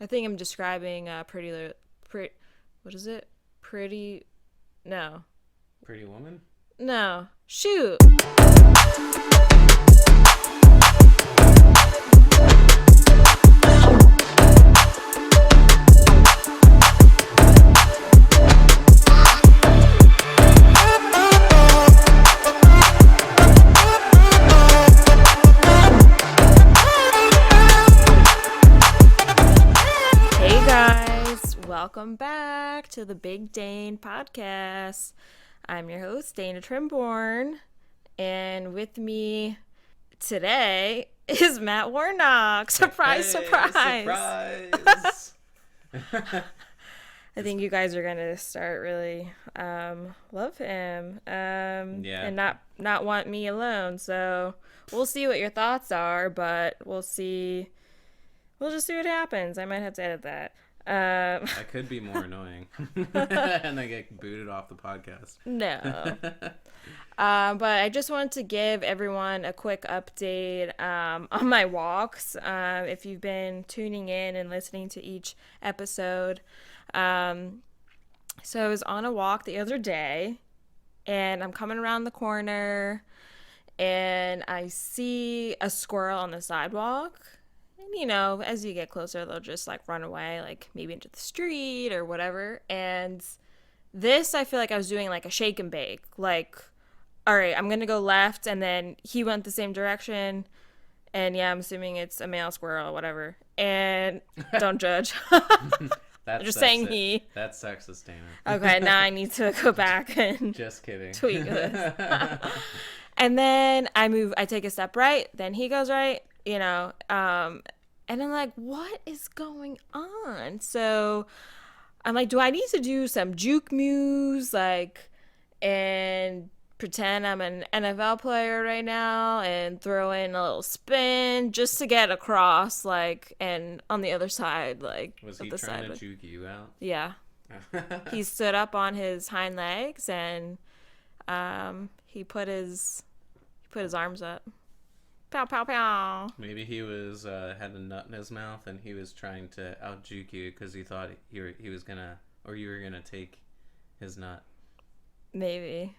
I think I'm describing what is it? Pretty, no. Pretty Woman? No. Shoot. Hey guys, welcome back to the Big Dane podcast. I'm your host, Dana Trimborn, and with me today is Matt Warnock. Surprise, Hey, surprise! Surprise! I think you guys are gonna start really love him, and not want me alone. So we'll see what your thoughts are, but we'll see. We'll just see what happens. I might have to edit that. I could be more annoying, and I get booted off the podcast. No. But I just wanted to give everyone a quick update on my walks. If you've been tuning in and listening to each episode. So I was on a walk the other day, and I'm coming around the corner, and I see a squirrel on the sidewalk. And, you know, as you get closer, they'll just, like, run away, like, maybe into the street or whatever. And this, I feel like I was doing, like, a shake and bake. Like, all right, I'm going to go left, and then he went the same direction. And, yeah, I'm assuming it's a male squirrel or whatever. And don't judge. I'm just saying he. That's sexist, Dana. Okay, now I need to go back and Just kidding. tweak this. And then I take a step right, then he goes right, you know, and I'm like, what is going on? So I'm like, do I need to do some juke moves, like, and pretend I'm an NFL player right now and throw in a little spin just to get across, like, and on the other side, like, Was he the trying side to juke you out? Yeah. He stood up on his hind legs and he put his arms up. Pow, pow, pow. Maybe he was had a nut in his mouth, and he was trying to out juke you because he thought he was gonna, or you were gonna take his nut. Maybe.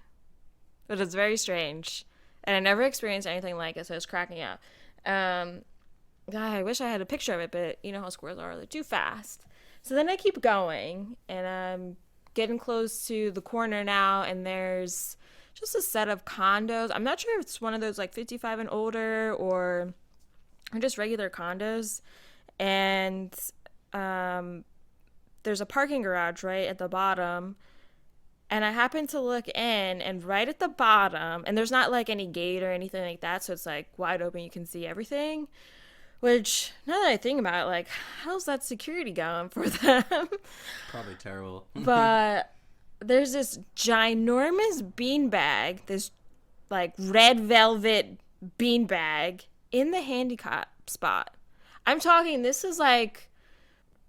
But it's very strange. And I never experienced anything like it, so I was cracking up. God, I wish I had a picture of it, but you know how squirrels are. They're too fast. So then I keep going, and I'm getting close to the corner now, and there's just a set of condos. I'm not sure if it's one of those like 55 and older or just regular condos. And there's a parking garage right at the bottom. And I happen to look in, and right at the bottom, and there's not like any gate or anything like that, so it's like wide open, you can see everything. Which, now that I think about it, like, how's that security going for them? Probably terrible. But there's this ginormous beanbag, this like red velvet beanbag in the handicap spot. I'm talking, this is like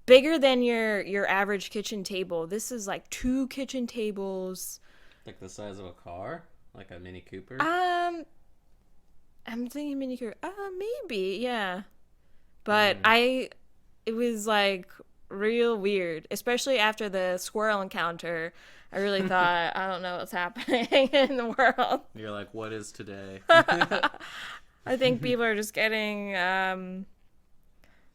bigger than your average kitchen table. This is like 2 kitchen tables. Like the size of a car? Like a Mini Cooper? I'm thinking Mini Cooper. Maybe, yeah. But it was like real weird, especially after the squirrel encounter. I really thought, I don't know what's happening in the world. You're like, what is today? I think people are just getting, I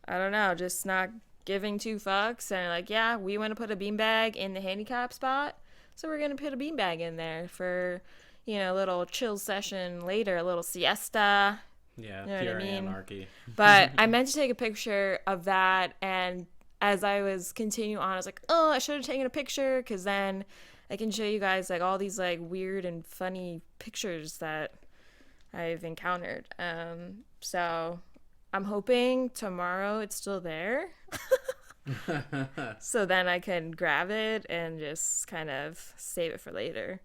don't know, just not giving 2 fucks. And like, yeah, we want to put a beanbag in the handicap spot, so we're going to put a beanbag in there for, you know, a little chill session later, a little siesta. Yeah, you know pure what I mean? anarchy. But I meant to take a picture of that, and as I was continuing on, I was like, oh, I should have taken a picture, because then I can show you guys like all these like weird and funny pictures that I've encountered. So I'm hoping tomorrow it's still there. So then I can grab it and just kind of save it for later.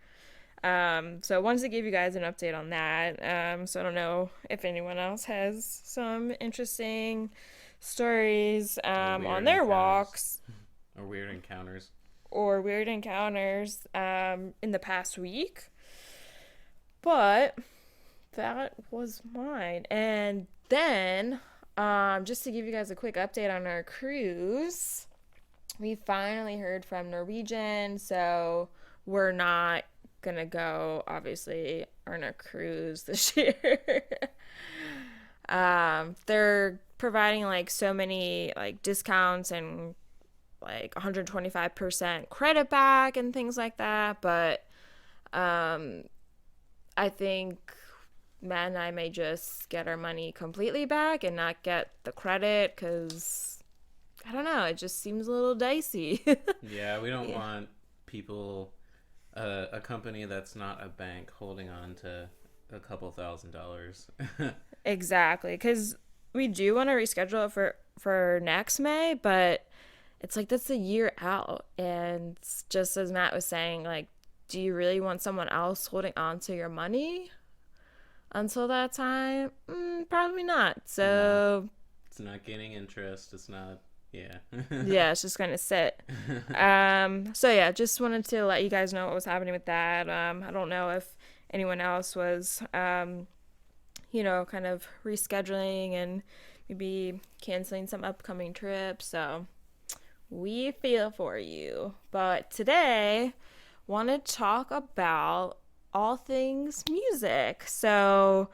So I wanted to give you guys an update on that. So I don't know if anyone else has some interesting stories on their walks. Or weird encounters. In the past week. But that was mine. And then Just to give you guys a quick update on our cruise, we finally heard from Norwegian, so we're not gonna go, obviously, on a cruise this year. They're providing like so many like discounts and like 125% credit back and things like that, but um, I think Matt and I may just get our money completely back and not get the credit because I don't know, it just seems a little dicey. Yeah, we don't Yeah. want people, a company that's not a bank, holding on to a couple $1,000s. Exactly, because we do want to reschedule it for next May, but it's like that's a year out, and just as Matt was saying, like, do you really want someone else holding on to your money until that time? Probably not. No, So it's not gaining interest. It's not. Yeah. yeah, it's just gonna sit. So yeah, just wanted to let you guys know what was happening with that. I don't know if anyone else was kind of rescheduling and maybe canceling some upcoming trips. So we feel for you. But today, want to talk about all things music. So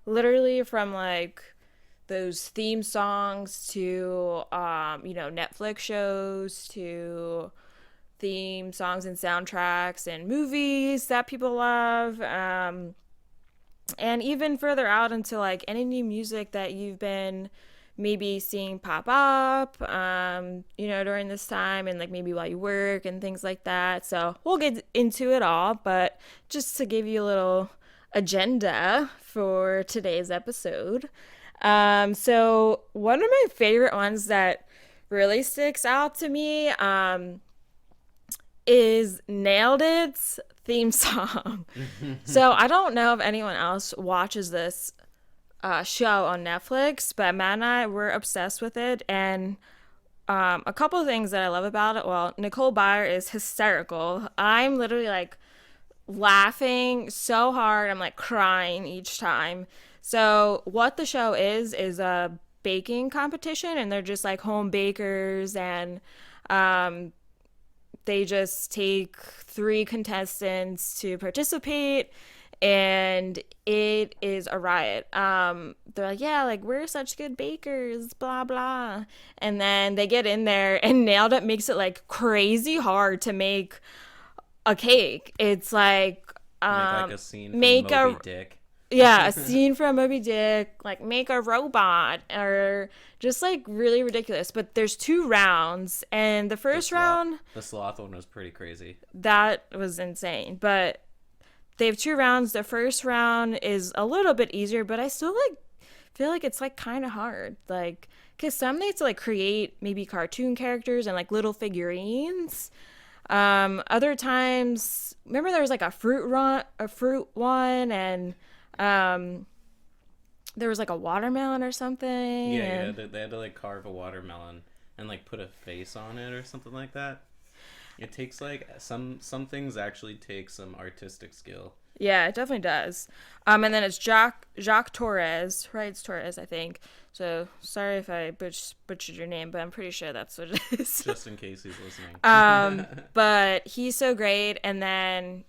literally from like those theme songs to Netflix shows to theme songs and soundtracks and movies that people love, and even further out into like any new music that you've been maybe seeing pop up during this time and like maybe while you work and things like that. So we'll get into it all, but just to give you a little agenda for today's episode. So one of my favorite ones that really sticks out to me is Nailed It's theme song. So I don't know if anyone else watches this show on Netflix, but Matt and I were obsessed with it. And a couple of things that I love about it. Well, Nicole Byer is hysterical. I'm literally like laughing so hard. I'm like crying each time. So what the show is a baking competition, and they're just like home bakers, and they just take 3 contestants to participate, and it is a riot. They're like, yeah, like we're such good bakers, blah blah, and then they get in there, and Nailed It makes it like crazy hard to make a cake. It's like Make like a scene from make Moby a Dick. yeah, a scene from Moby Dick, like make a robot, or just like really ridiculous. But there's 2 rounds, and the first round, The sloth one was pretty crazy. that was insane. But they have 2 rounds. The first round is a little bit easier, but I still like feel like it's like kind of hard, like because some need to like create maybe cartoon characters and like little figurines. Other times, remember there was like a fruit one, and there was like a watermelon or something. Yeah, And they had to like carve a watermelon and like put a face on it or something like that. It takes like some things actually take some artistic skill. yeah, it definitely does. And then it's Jacques Torres, right? It's Torres, I think. So sorry if I butchered your name, but I'm pretty sure that's what it is. Just in case he's listening. But he's so great, and then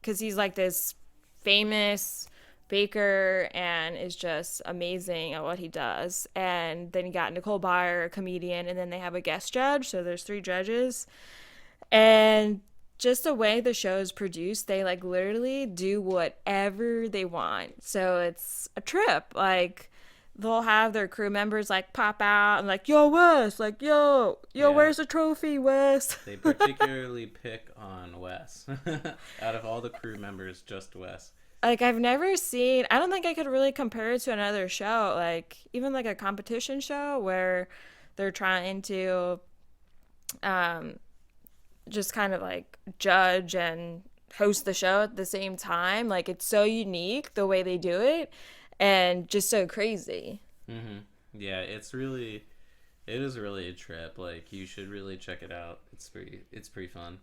because he's like this famous baker and is just amazing at what he does. And then you got Nicole Byer, a comedian, and then they have a guest judge. So there's 3 judges, and just the way the show is produced, they like literally do whatever they want. So it's a trip. Like they'll have their crew members like pop out and like, yo Wes, like yo, Yeah. where's the trophy, Wes? They particularly pick on Wes. Out of all the crew members, just Wes. Like I've never seen, I don't think I could really compare it to another show, like even like a competition show where they're trying to just kind of like judge and host the show at the same time. Like it's so unique the way they do it, and just so crazy. Yeah, it is really a trip. Like you should really check it out. It's pretty fun.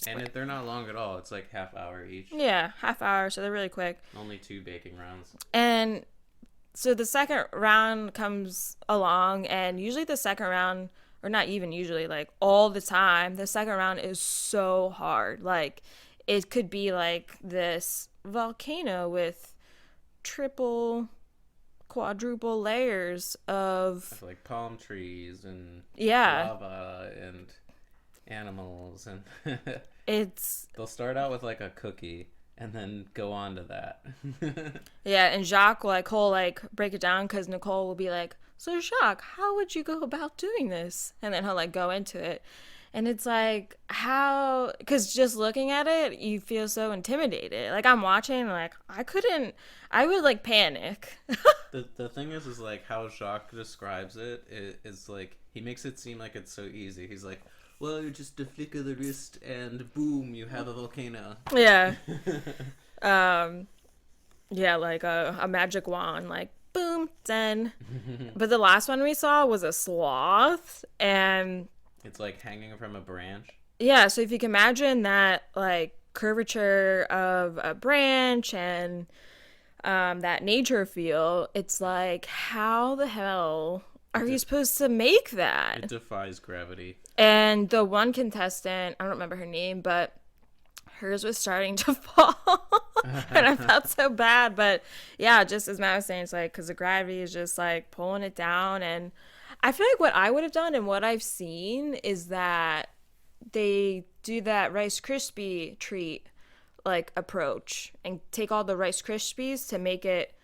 And they're not long at all. It's like half hour each. Yeah, half hour, so they're really quick. Only 2 baking rounds. And So the second round comes along, and usually the second round, or not even usually, like all the time, the second round is so hard. Like it could be like this volcano with triple, quadruple layers of, Like palm trees and yeah, lava and animals, and it's, they'll start out with like a cookie and then go on to that. yeah. And Jacques, like, he'll like break it down because Nicole will be like, so Jacques, how would you go about doing this? And then he'll like go into it. And it's like, how, because just looking at it, you feel so intimidated. Like, I'm watching, like, I would like panic. The thing is like how Jacques describes it is like he makes it seem like it's so easy. He's like, well, you just a flick of the wrist and boom, you have a volcano. Yeah. Yeah, like a magic wand, like, boom, done. But the last one we saw was a sloth, and It's like hanging from a branch. yeah, so if you can imagine that, like, curvature of a branch and that nature feel, it's like, how the hell are you supposed to make that? It defies gravity. And the one contestant, I don't remember her name, but hers was starting to fall. And I felt so bad. But yeah, just as Matt was saying, it's like, because the gravity is just like pulling it down. And I feel like what I would have done and what I've seen is that they do that Rice Krispie treat like approach and take all the Rice Krispies to make it.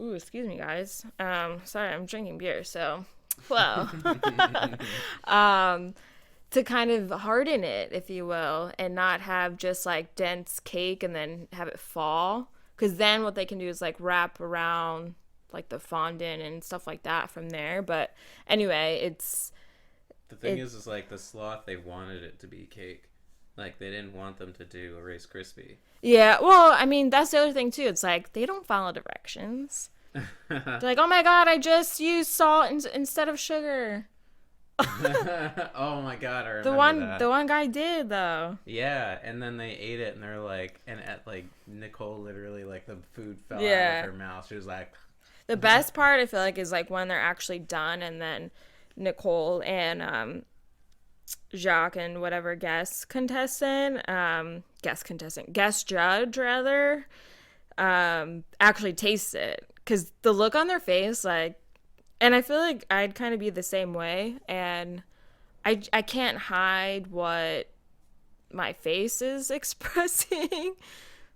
Ooh, excuse me, guys. Sorry, I'm drinking beer, so well. To kind of harden it, if you will, and not have just like dense cake and then have it fall. Because then what they can do is like wrap around like the fondant and stuff like that from there. But anyway, it's. The thing is like the sloth, they wanted it to be cake. Like they didn't want them to do a Rice Krispie. Yeah, well, I mean, that's the other thing too. It's like they don't follow directions. They're like, oh my god, I just used salt instead of sugar. Oh my god, I remember that. The one guy did though. Yeah, and then they ate it, and they're like, and at like Nicole literally like the food fell out Yeah. of her mouth. She was like, The best part I feel like is like when they're actually done, and then Nicole and Jacques and whatever guest judge rather, actually taste it, because the look on their face, like, and I feel like I'd kind of be the same way, and I can't hide what my face is expressing.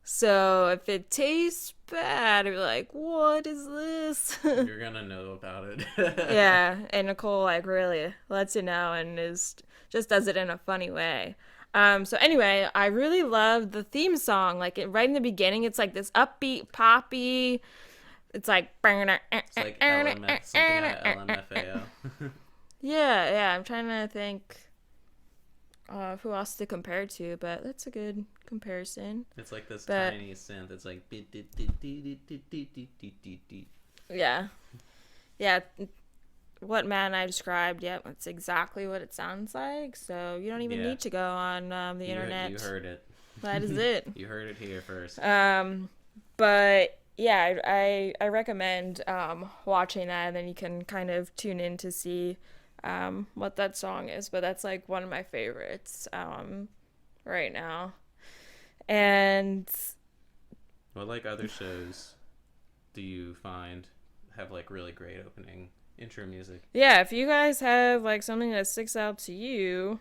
So if it tastes bad, I'd be like, what is this? you're gonna know about it. Yeah, and Nicole like really lets you know and just does it in a funny way. So anyway, I really love the theme song. Like right in the beginning, it's like this upbeat, poppy. It's like It's like LMF, something at LMFAO. yeah. I'm trying to think who else to compare to, but that's a good comparison. It's like this But- tiny synth. It's like Yeah. Yeah. What Matt and I described, yep, that's exactly what it sounds like. So you don't even Yeah. need to go on the internet. You heard it. That is it. You heard it here first. But yeah, I recommend watching that, and then you can kind of tune in to see what that song is. But that's like one of my favorites right now. And What like other shows do you find have like really great opening intro music? yeah, if you guys have like something that sticks out to you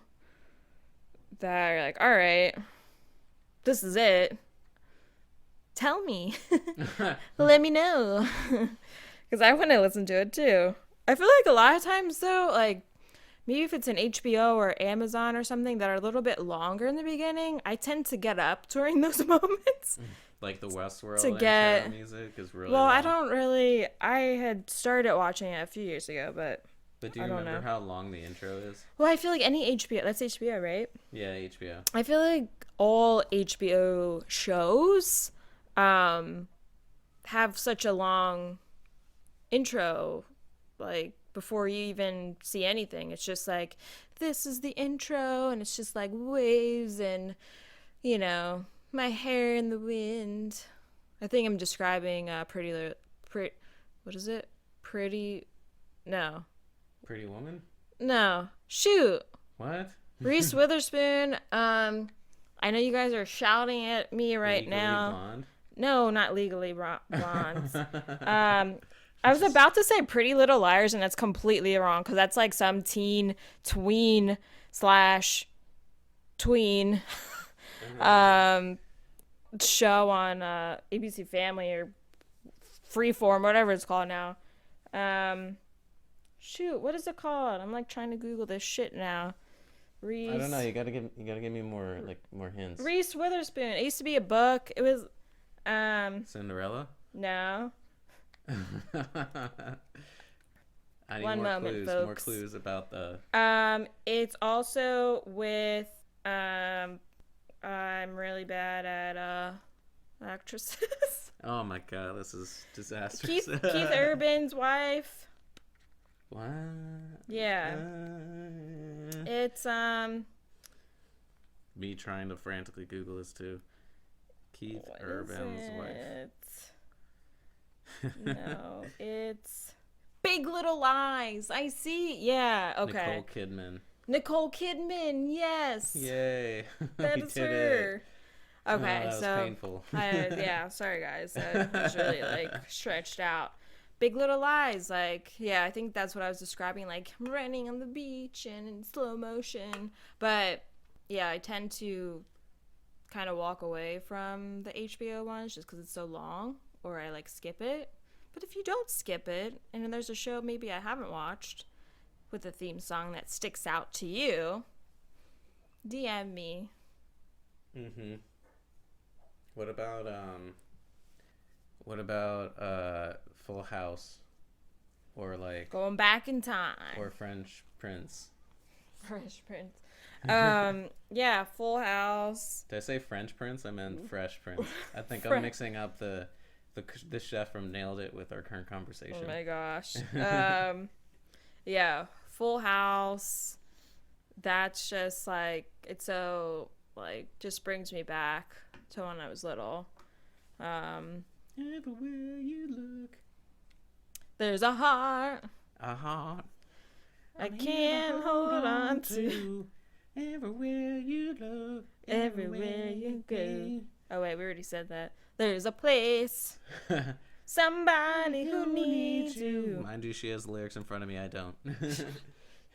that are like, all right, this is it, tell me. Let me know. Because I want to listen to it too. I feel like a lot of times though, like maybe if it's an HBO or Amazon or something that are a little bit longer in the beginning, I tend to get up during those moments. Like the Westworld To get- intro music is really Well, long. I don't really. I had started watching it a few years ago, but But do you I don't remember know. how long the intro is? well, I feel like any HBO. That's HBO, right? Yeah, HBO. I feel like all HBO shows have such a long intro, like before you even see anything. It's just like, this is the intro, and it's just like waves and, my hair in the wind. I think I'm describing what is it? Pretty, no. Pretty Woman? No. Shoot. What? Reese Witherspoon. I know you guys are shouting at me right Legally now. Blonde? No, not Legally Blonde. I was about to say Pretty Little Liars, and that's completely wrong because that's like some tween show on ABC Family or Freeform, whatever it's called now. Shoot, what is it called? I'm like trying to Google this shit now. I don't know. You gotta give me more hints. Reese Witherspoon. It used to be a book. It was Cinderella? No. I need One more moment, clues. folks. More clues about the. It's also with I'm really bad at actresses. Oh my god, this is disastrous. Keith Urban's wife. What? Yeah. It's Me trying to frantically Google this too. Keith Urban's wife. No, it's Big Little Lies. I see. Yeah. Okay. Nicole Kidman. Yes. Yay. That is her. Okay, that was painful. Yeah, sorry guys. I was really like stretched out. Big Little Lies, like, yeah, I think that's what I was describing, like running on the beach and in slow motion. But yeah, I tend to kind of walk away from the HBO ones just because it's so long, or I like skip it. But if you don't skip it, and then there's a show maybe I haven't watched with a theme song that sticks out to you, DM me. Mm-hmm. What about Full House, or like Going Back in Time, or French Prince? Fresh Prince. Yeah, Full House. Did I say French Prince? I meant Fresh Prince. I think I'm mixing up the chef from Nailed It with our current conversation. Oh my gosh. Yeah, Full House. That's just like, it's so like just brings me back to when I was little. Everywhere you look, there's a heart. A heart I can't hold on to. Everywhere you look, Everywhere you go. Oh wait, we already said that. There's a place. Somebody who needs you. Mind you, she has the lyrics in front of me. I don't.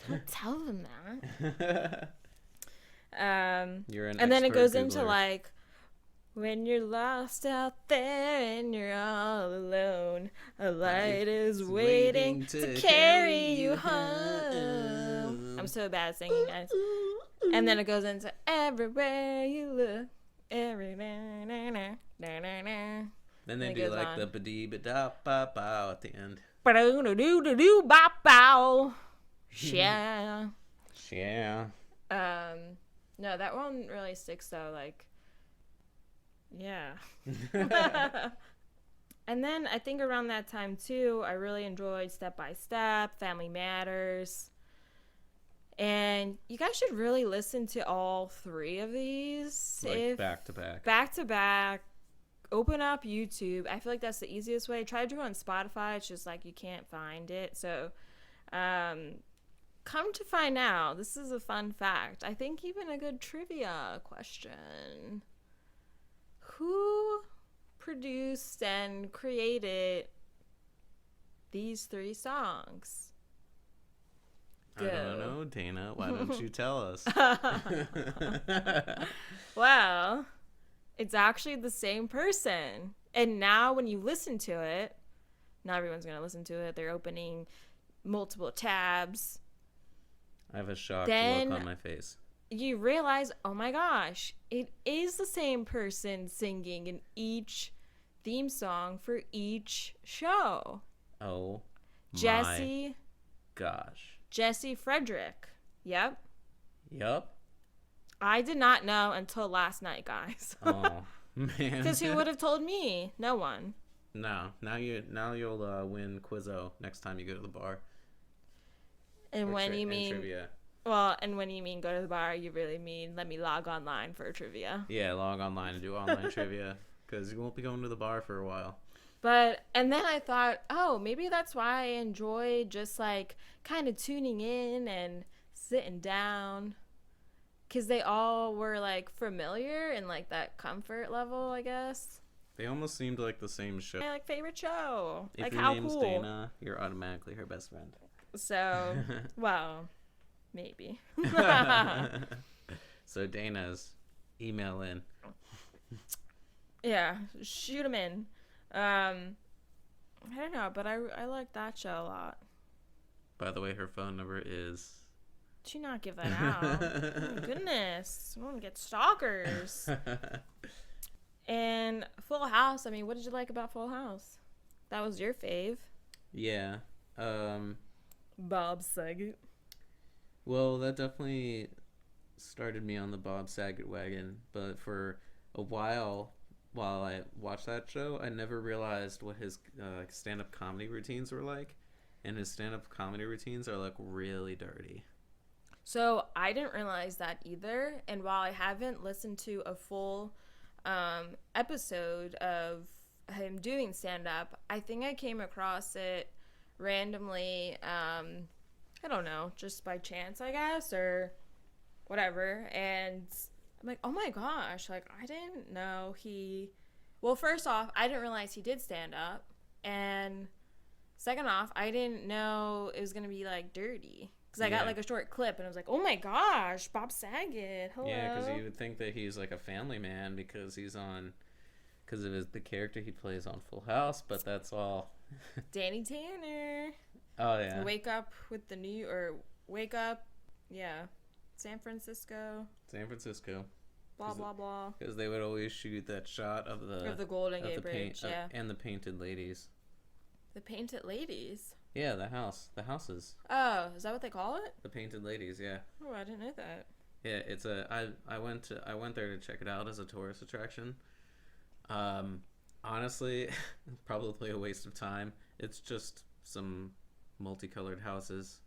Don't tell them that. You're an and then it goes Googler. into like, when you're lost out there and you're all alone, a light is waiting to carry you home. I'm so bad at singing, guys. And then it goes into everywhere you look, everywhere. Then they do like the ba-dee ba-da ba-bow at the end. Ba-do-do-do-do-bow-bow. Yeah. Yeah. No, that one really sticks though. Like, yeah. And then I think around that time too, I really enjoyed Step by Step, Family Matters. And you guys should really listen to all three of these. Like back to back. Back to back. Open up YouTube. I feel like that's the easiest way. Try to do it on Spotify. It's just like you can't find it. So, come to find out, this is a fun fact. I think even a good trivia question. Who produced and created these three songs? Go. I don't know, Dana. Why don't you tell us? Well, it's actually the same person. And now when you listen to it, not everyone's going to listen to it. They're opening multiple tabs. I have a shocked look on my face. You realize, oh my gosh, it is the same person singing in each theme song for each show. Oh, Jesse. My gosh. Jesse Frederick. Yep. Yup. I did not know until last night, guys. Oh, man. Because who would have told me? No one. No. Now you'll win Quizzo next time you go to the bar. And when you mean trivia. Well, and when you mean go to the bar, you really mean let me log online for trivia. Yeah, log online and do online trivia, because you won't be going to the bar for a while. And then I thought, oh, maybe that's why I enjoy just like kind of tuning in and sitting down. Because they all were like familiar and like that comfort level, I guess. They almost seemed like the same show. My like favorite show. If like your how name's cool. Dana, you're automatically her best friend. So, well, maybe. So Dana's email in. Yeah, shoot them in. I don't know, but I like that show a lot. By the way, her phone number is... Did you not give that out? Oh, my goodness. I want to get stalkers. And Full House, I mean, what did you like about Full House? That was your fave. Yeah. Bob Saget. Well, that definitely started me on the Bob Saget wagon, but for a while I watched that show, I never realized what his stand-up comedy routines were like, and his stand-up comedy routines are like really dirty. So I didn't realize that either, and while I haven't listened to a full episode of him doing stand-up, I think I came across it randomly, I don't know, just by chance, I guess, or whatever, and I'm like, oh my gosh, like, I didn't know well, first off, I didn't realize he did stand-up, and second off, I didn't know it was gonna be, like, dirty, because I got, like, a short clip, and I was like, oh my gosh, Bob Saget, hello. Yeah, because you would think that he's, like, a family man because because of the character he plays on Full House, but that's all. Danny Tanner. Oh, yeah. Wake up, yeah, San Francisco. Blah, blah, blah. Because they would always shoot that shot of the Golden Gate Bridge, yeah. And the painted ladies. The Painted Ladies? Yeah, the houses. Oh, is that what they call it? The Painted Ladies, yeah. Oh, I didn't know that. Yeah, it's I went there to check it out as a tourist attraction. Honestly, probably a waste of time. It's just some multicolored houses,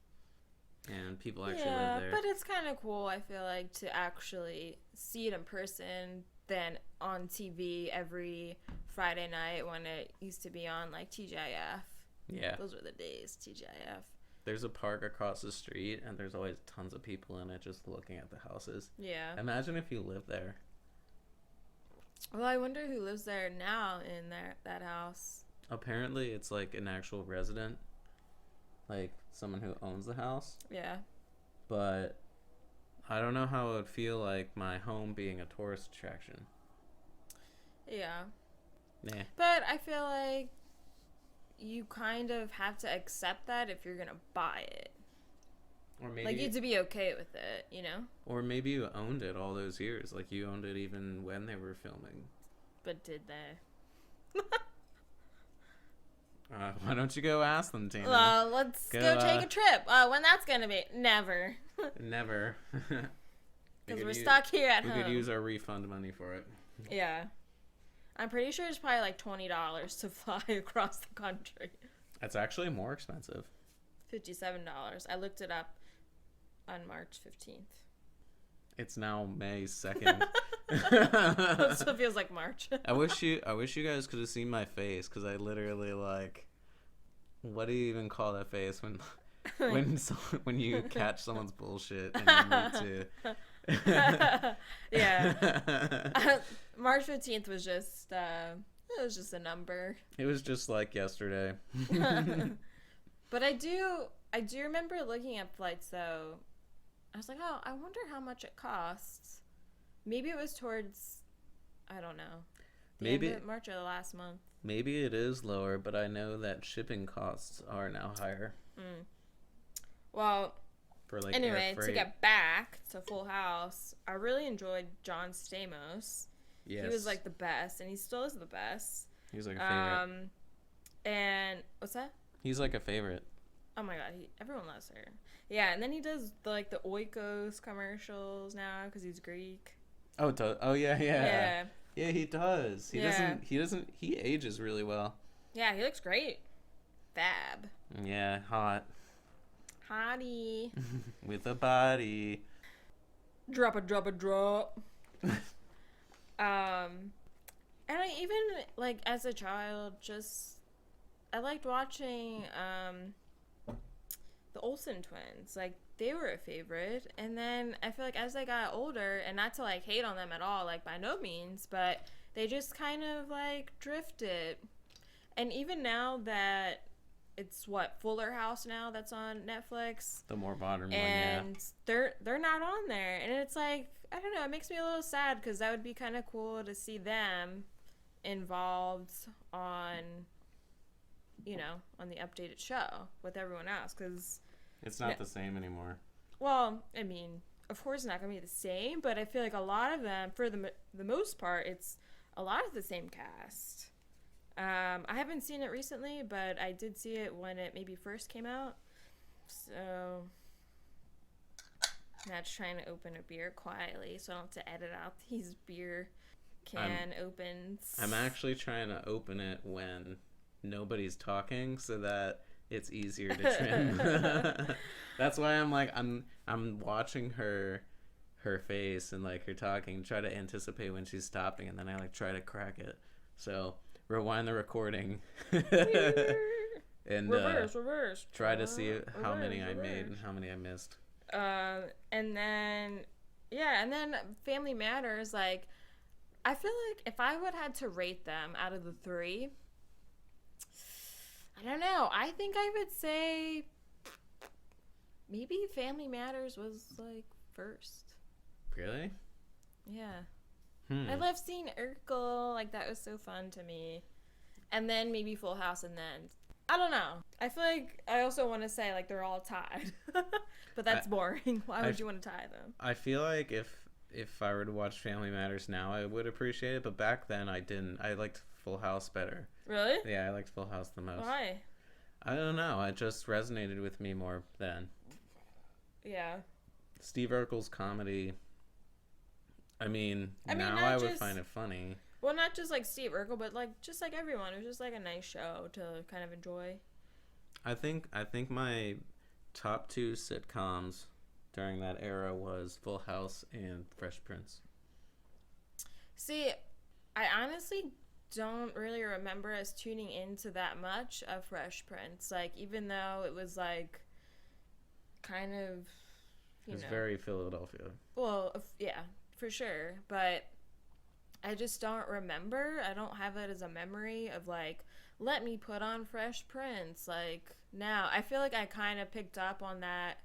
and people actually live there. But it's kind of cool, I feel like, to actually see it in person than on TV every Friday night when it used to be on, like, TGIF. Yeah. Those were the days, TGIF. There's a park across the street, and there's always tons of people in it just looking at the houses. Yeah. Imagine if you lived there. Well, I wonder who lives there now in that house. Apparently, it's like an actual resident, like someone who owns the house. Yeah. But I don't know how it would feel like my home being a tourist attraction. Yeah. Nah. But I feel like you kind of have to accept that if you're going to buy it. Or maybe, like, you have to be okay with it, you know? Or maybe you owned it all those years. Like, you owned it even when they were filming. But did they? Why don't you go ask them, Tina? Well, let's go take a trip. When that's going to be? Never. Never. Because we're stuck here at home. We could use our refund money for it. Yeah. I'm pretty sure it's probably like $20 to fly across the country. It's actually more expensive. $57. I looked it up on March 15th. It's now May 2nd. It still feels like March. I wish you guys could have seen my face, because I literally, like, what do you even call that face when you catch someone's bullshit and you need to Yeah. March 15th was just it was just a number. It was just like yesterday. But I do remember looking at flights though. I was like, oh, I wonder how much it costs. Maybe it was towards, I don't know, maybe end of March or the last month. Maybe it is lower, but I know that shipping costs are now higher. Well, for like anyway, to get back to Full House, I really enjoyed John Stamos. Yes. He was like the best, and he still is the best. He's like a favorite. And what's that? He's like a favorite. Oh my god, everyone loves her. Yeah, and then he does the Oikos commercials now because he's Greek. Oh yeah. Yeah, he does. He ages really well. Yeah, he looks great. Fab. Yeah, hot. Hottie. With a body. Drop. And I even, like, as a child, I liked watching the Olsen twins. Like, they were a favorite. And then I feel like as I got older, and not to, like, hate on them at all, like, by no means, but they just kind of, like, drifted. And even now that it's Fuller House now that's on Netflix, The more modern one, and they're not on there, and it's like, I don't know, it makes me a little sad because that would be kind of cool to see them involved on, on the updated show with everyone else, because it's not the same anymore. well, I mean, of course it's not gonna be the same, but I feel like a lot of them, for the most part, it's a lot of the same cast. I haven't seen it recently, but I did see it when it maybe first came out. So, I'm not just trying to open a beer quietly, so I don't have to edit out these beer can opens. I'm actually trying to open it when nobody's talking, so that it's easier to trim. That's why I'm like, I'm watching her face and like her talking, try to anticipate when she's stopping, and then I like try to crack it. So rewind the recording and reverse. Try to see how many I made and how many I missed. And then Family Matters. Like, I feel like if I would had to rate them out of the three, I don't know. I think I would say maybe Family Matters was like first. Really? Yeah. I love seeing Urkel. Like, that was so fun to me. And then maybe Full House, and then I don't know. I feel like I also want to say like they're all tied, but that's boring. Why would you want to tie them? I feel like if I were to watch Family Matters now, I would appreciate it, but back then I didn't. I liked Full House better. Really? Yeah, I liked Full House the most. Why? I don't know. It just resonated with me more then. Yeah. Steve Urkel's comedy. I mean now I would find it funny. Well, not just like Steve Urkel, but like just like everyone. It was just like a nice show to kind of enjoy. I think my top two sitcoms during that era was Full House and Fresh Prince. See, I honestly don't really remember us tuning into that much of Fresh Prince. Like, even though it was like kind of, it was very Philadelphia. Well, yeah, for sure. But I just don't remember. I don't have it as a memory of like, let me put on Fresh Prince. Like, now I feel like I kind of picked up on that.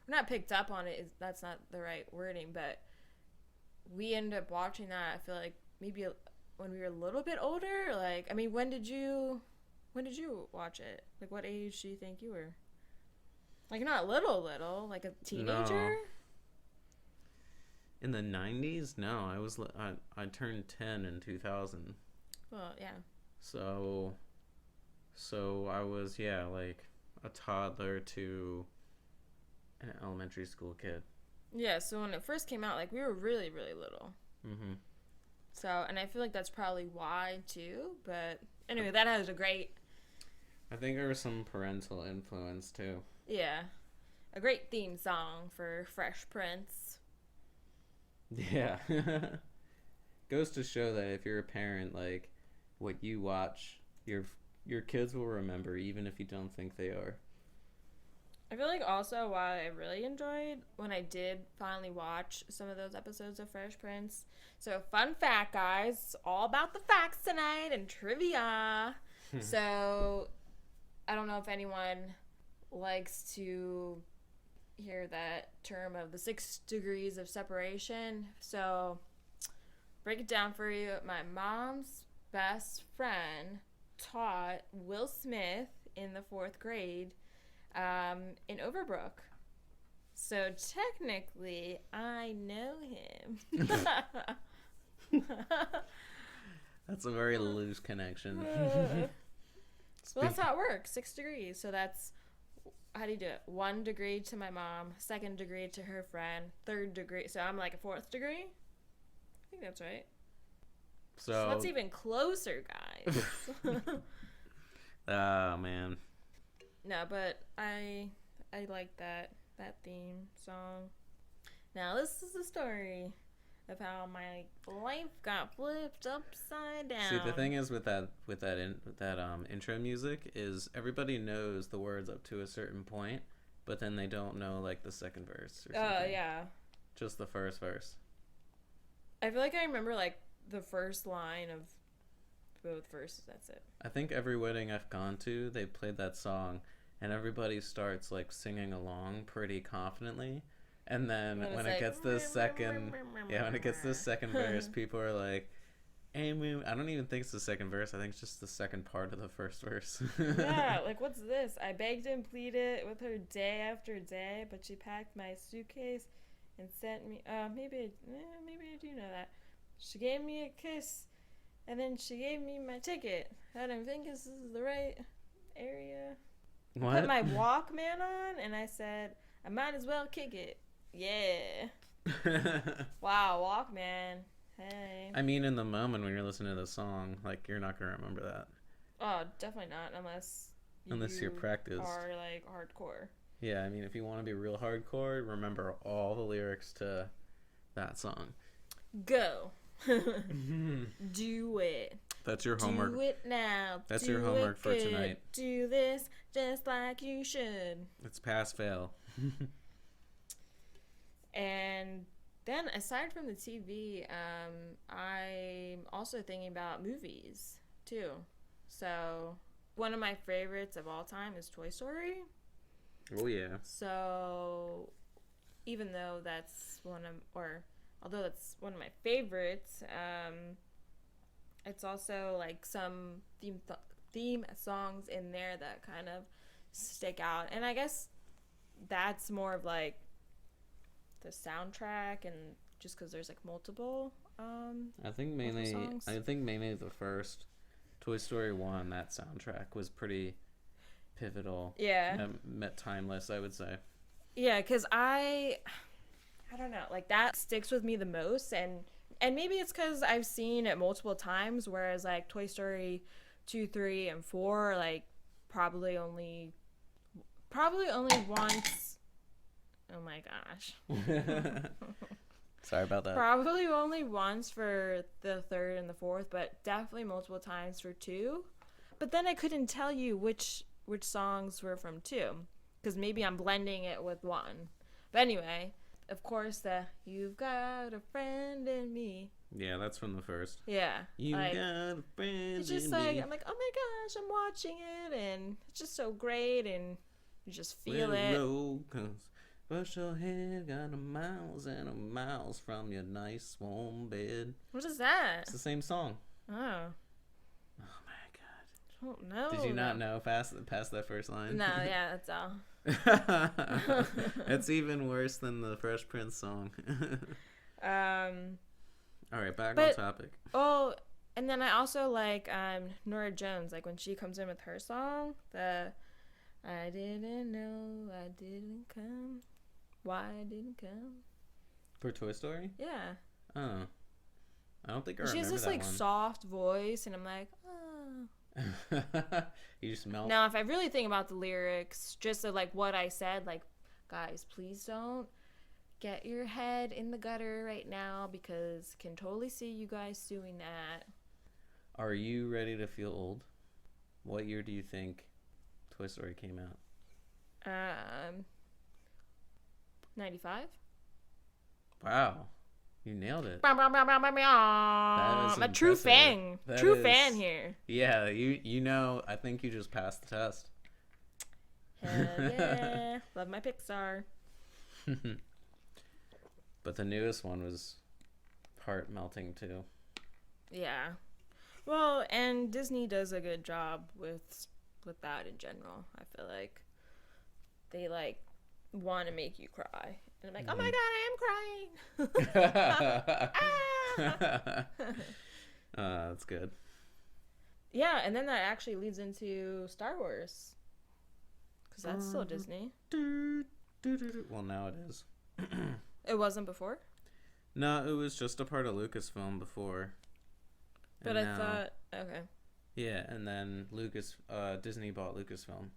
Not picked up on it, that's not the right wording, but we ended up watching that. I feel like maybe when we were a little bit older. Like, I mean, when did you watch it? Like, what age do you think you were? Like, not little, like a teenager? No. In the 90s? No, I turned 10 in 2000. Well, yeah. So I was, like a toddler to an elementary school kid. Yeah, so when it first came out, like, we were really, really little. Mm-hmm. So, and I feel like that's probably why, too. But anyway, that has a great... I think there was some parental influence, too. Yeah. A great theme song for Fresh Prince. Yeah. Goes to show that if you're a parent, like, what you watch, your kids will remember, even if you don't think they are. I feel like also why I really enjoyed when I did finally watch some of those episodes of Fresh Prince. So, fun fact, guys, all about the facts tonight and trivia. So, I don't know if anyone likes to hear that term of the 6 degrees of separation. So, break it down for you. My mom's best friend taught Will Smith in the 4th grade in Overbrook. So technically, I know him. That's a very loose connection. Well, that's how it works. 6 degrees. So that's, how do you do it? 1 degree to my mom, 2nd degree to her friend, 3rd degree. So I'm like a 4th degree? I think that's right. So that's even closer, guys. Oh, man. No, but I like that theme song. Now, this is the story of how my life got flipped upside down. See, the thing is with that intro music is everybody knows the words up to a certain point, but then they don't know like the second verse or something. Yeah. Just the first verse. I feel like I remember like the first line of both verses. That's it. I think every wedding I've gone to, they played that song, and everybody starts like singing along pretty confidently. And then when it gets this second verse, people are like, "Hey, I don't even think it's the second verse. I think it's just the second part of the first verse." Yeah, like what's this? I begged and pleaded with her day after day, but she packed my suitcase and sent me. Maybe I do know that. She gave me a kiss, and then she gave me my ticket. I don't think this is the right area. What? Put my Walkman on, and I said, I might as well kick it. Yeah. Wow, Walkman. Hey. I mean, in the moment when you're listening to the song, like, you're not gonna remember that. Oh, definitely not, unless you're practiced. Are like hardcore. Yeah, I mean, if you want to be real hardcore, remember all the lyrics to that song. Go. Do it. That's your homework. Do it now. That's your homework for good. tonight. Do this just like you should. It's pass fail. And then aside from the TV, I'm also thinking about movies too. So one of my favorites of all time is Toy Story. Oh yeah. So even though although that's one of my favorites, it's also like some theme songs in there that kind of stick out. And I guess that's more of like the soundtrack, and just because there's like multiple I think mainly the first Toy Story 1, that soundtrack was pretty pivotal. Yeah. Timeless, I would say. Yeah, because I don't know, like that sticks with me the most, and maybe it's because I've seen it multiple times, whereas like Toy Story 2, 3, and 4, like probably only once. Oh my gosh. Sorry about that. Probably only once for the third and the fourth, but definitely multiple times for 2. But then I couldn't tell you which songs were from 2, because maybe I'm blending it with 1. But anyway, of course, the "You've Got a Friend in Me." Yeah, that's from the first. Yeah. You like, got a friend it's just in like, me. I'm like, oh my gosh, I'm watching it, and it's just so great, and you just feel it. Road comes, brush your hair, got a miles and miles from your nice warm bed. What is that? It's the same song. Oh. Oh my god. I don't know. Did you not know past that first line? No, yeah, that's all. It's even worse than the Fresh Prince song. All right, back on topic. Oh, and then I also like Norah Jones, like when she comes in with her song, the "I didn't know I didn't come, why I didn't come." For Toy Story? Yeah. Oh. I don't think I she remember has this that like one. soft voice, and I'm like, oh. You just melt. Now, if I really think about the lyrics, just like what I said, like, guys, please don't get your head in the gutter right now, because can totally see you guys doing that. Are you ready to feel old? What year do you think Toy Story came out? 95. Wow. You nailed it. I'm a true fan. True fan here. Yeah, you know, I think you just passed the test. Hell yeah. Love my Pixar. But the newest one was heart melting too. Yeah. Well, and Disney does a good job with that in general. I feel like they like want to make you cry. And I'm like, oh my god, I am crying. That's good. Yeah, and then that actually leads into Star Wars, because that's still Disney. Well, now it is. It wasn't before? No, it was just a part of Lucasfilm before. But I thought, okay. Yeah, and then Disney bought Lucasfilm.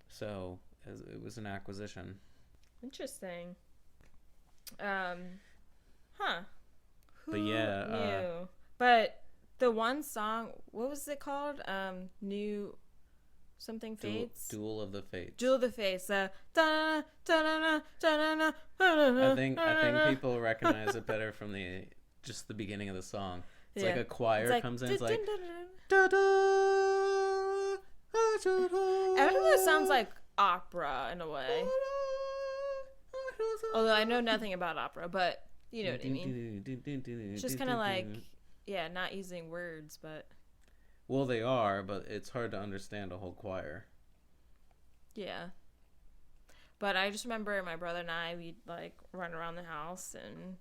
So it was an acquisition. Interesting. Huh. But Who yeah, knew? But the one song, what was it called? New something fates. Duel of the Fates. Duel of the Fates. I think people recognize it better from the beginning of the song. It's like a choir comes in. It's like da da. I don't know. It sounds like opera in a way. Although I know nothing about opera, but you know what I mean. It's just kind of like, yeah, not using words, but. Well, they are, but it's hard to understand a whole choir. Yeah. But I just remember my brother and I, we'd like run around the house and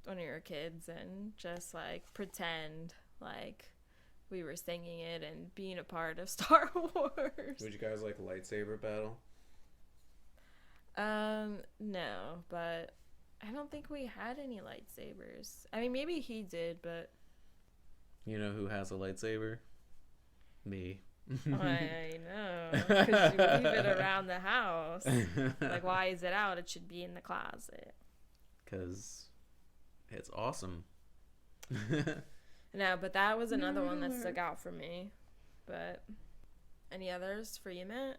when we were kids and just like pretend like we were singing it and being a part of Star Wars. Would you guys like lightsaber battle? No, but I don't think we had any lightsabers. I mean, maybe he did, but you know who has a lightsaber? Me. I know, because you leave it around the house. Like, why is it out? It should be in the closet. Because it's awesome. No, but that was another one that stuck out for me. But any others for you, Matt?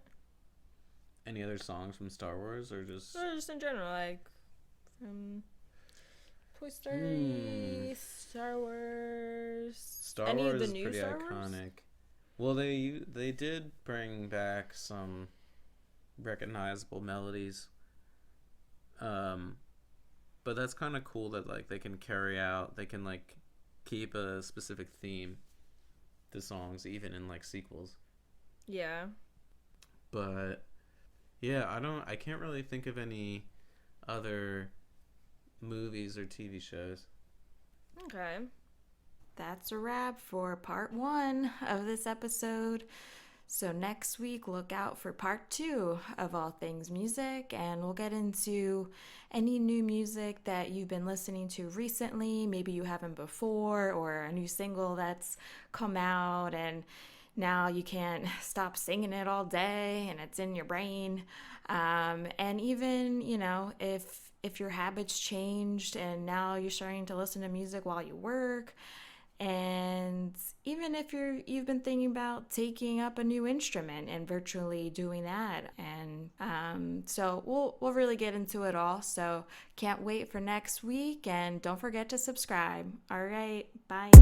Any other songs from Star Wars, or just in general, like from Toy Story, Star Wars. Star Wars is pretty iconic. Well, they did bring back some recognizable melodies. But that's kind of cool that like they can like keep a specific theme to songs even in like sequels. Yeah. But yeah, I can't really think of any other movies or TV shows. Okay. That's a wrap for part 1 of this episode. So next week, look out for part 2 of All Things Music, and we'll get into any new music that you've been listening to recently, maybe you haven't before, or a new single that's come out and now you can't stop singing it all day and it's in your brain. And even, if your habits changed and now you're starting to listen to music while you work, and even if you've been thinking about taking up a new instrument and virtually doing that, and so we'll really get into it all. So can't wait for next week, and don't forget to subscribe. All right, bye.